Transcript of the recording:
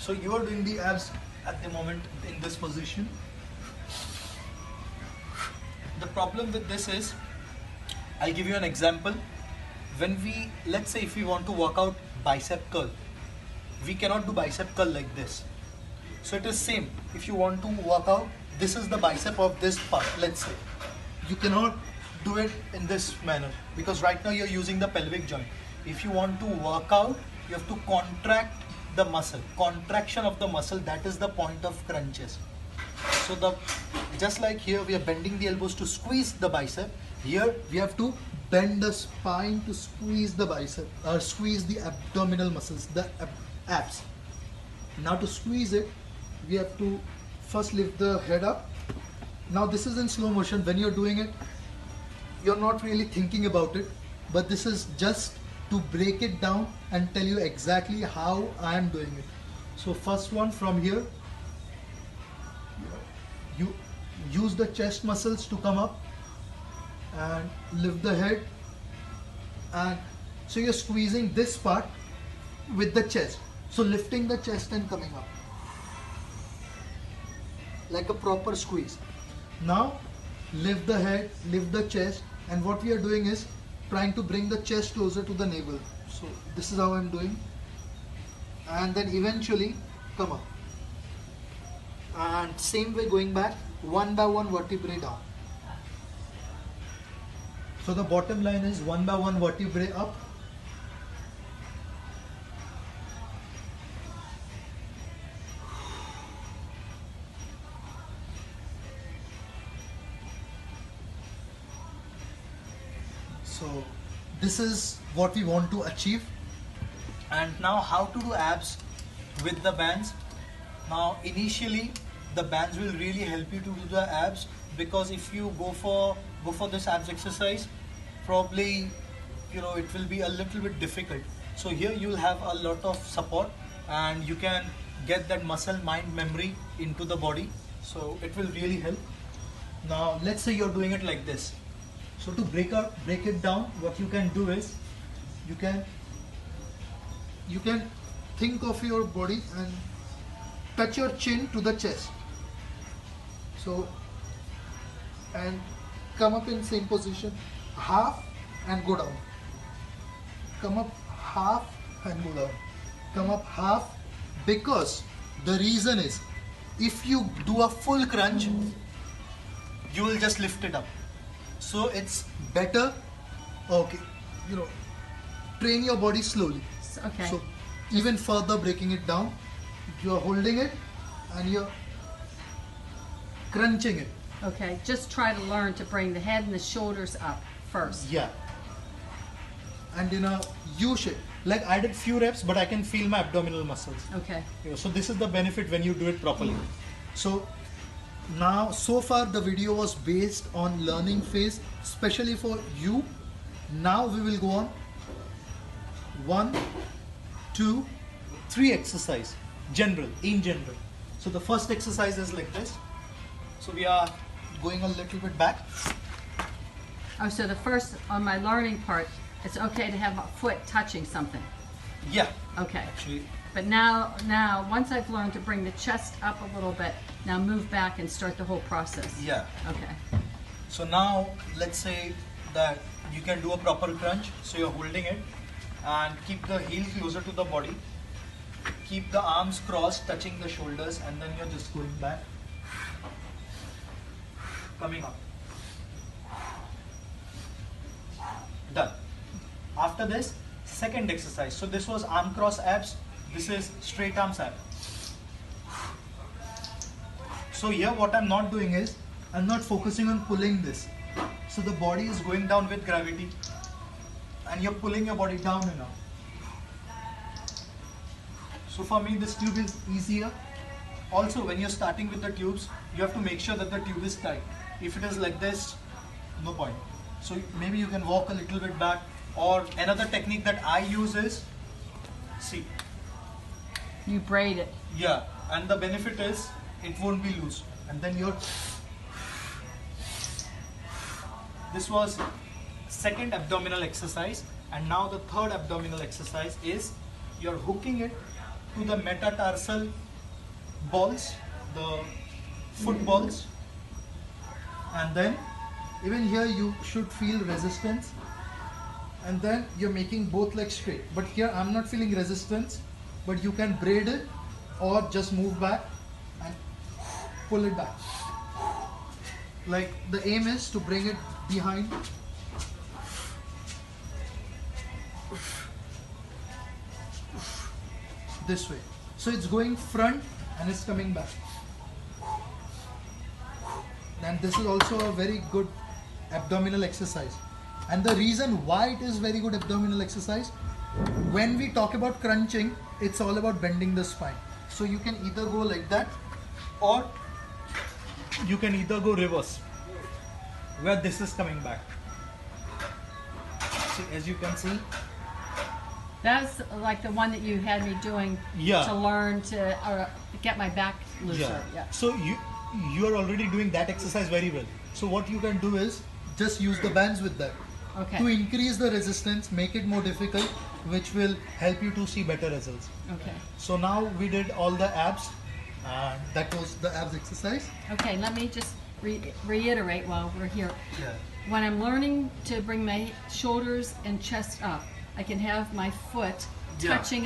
So you are doing the abs at the moment in this position. The problem with this is, I'll give you an example. When we, let's say if we want to work out bicep curl, we cannot do bicep curl like this. So it is same. If you want to work out, this is the bicep of this part, let's say. You cannot do it in this manner because right now you're using the pelvic joint. If you want to work out, you have to contract the muscle. Contraction of the muscle, that is the point of crunches. So just like here we are bending the elbows to squeeze the bicep, here we have to bend the spine to squeeze the bicep, or squeeze the abdominal muscles, the abs. Now to squeeze it, we have to first lift the head up. Now this is in slow motion. When you're doing it, you're not really thinking about it, but this is just to break it down and tell you exactly how I am doing it. So first one from here, you use the chest muscles to come up and lift the head, and so you're squeezing this part with the chest, so lifting the chest and coming up like a proper squeeze. Now lift the head, lift the chest, and what we are doing is trying to bring the chest closer to the navel. So this is how I'm doing, and then eventually come up, and same way going back, one by one vertebrae down. So the bottom line is one by one vertebrae up, so this is what we want to achieve. And now how to do abs with the bands. Now initially the bands will really help you to do the abs, because if you go for this abs exercise, probably it will be a little bit difficult. So here you will have a lot of support and you can get that muscle mind memory into the body, so it will really help. Now let's say you're doing it like this. So to break it down, what you can do is you can think of your body and touch your chin to the chest. So, and come up in same position, half and go down. Come up half and go down. Come up half, because the reason is, if you do a full crunch, you will just lift it up. So it's better, train your body slowly. Okay. So even further breaking it down, you're holding it and you're crunching it. Okay, just try to learn to bring the head and the shoulders up first. Yeah. And in a U shape. Like I did few reps, but I can feel my abdominal muscles. Okay. So this is the benefit when you do it properly. So now, so far the video was based on learning phase, especially for you. Now we will go on 1, 2, 3 exercise, in general. So the first exercise is like this. So we are going a little bit back. Oh, so the first, on my learning part, it's okay to have my foot touching something. Yeah. Okay. Actually. But now, once I've learned to bring the chest up a little bit, now move back and start the whole process. Yeah. Okay. So now let's say that you can do a proper crunch. So you're holding it and keep the heel closer to the body. Keep the arms crossed, touching the shoulders, and then you're just going back. Coming up. Done. After this, second exercise. So this was arm cross abs. This is straight arms abs. So here what I'm not doing is, I'm not focusing on pulling this. So the body is going down with gravity and you're pulling your body down and up. So for me this tube is easier. Also when you're starting with the tubes, you have to make sure that the tube is tight. If it is like this, no point. So maybe you can walk a little bit back, or another technique that I use is, see. You braid it. Yeah, and the benefit is it won't be loose. And then this was second abdominal exercise, and now the third abdominal exercise is you're hooking it to the metatarsal balls, the foot balls, and then even here you should feel resistance, and then you're making both legs straight. But here I'm not feeling resistance, but you can braid it or just move back and pull it back. Like the aim is to bring it behind. This way. So it's going front and it's coming back. And this is also a very good abdominal exercise. And the reason why it is very good abdominal exercise, when we talk about crunching, it's all about bending the spine. So you can either go like that, or you can either go reverse, where this is coming back. See, as you can see, That's like the one that you had me doing Yeah. to learn to get my back looser. Yeah. So you are already doing that exercise very well. So what you can do is just use the bands with that Okay. to increase the resistance, make it more difficult, which will help you to see better results. Okay. So now we did all the abs, and that was the abs exercise. Okay. Let me just reiterate while we're here. Yeah. When I'm learning to bring my shoulders and chest up, I can have my foot Yeah. touching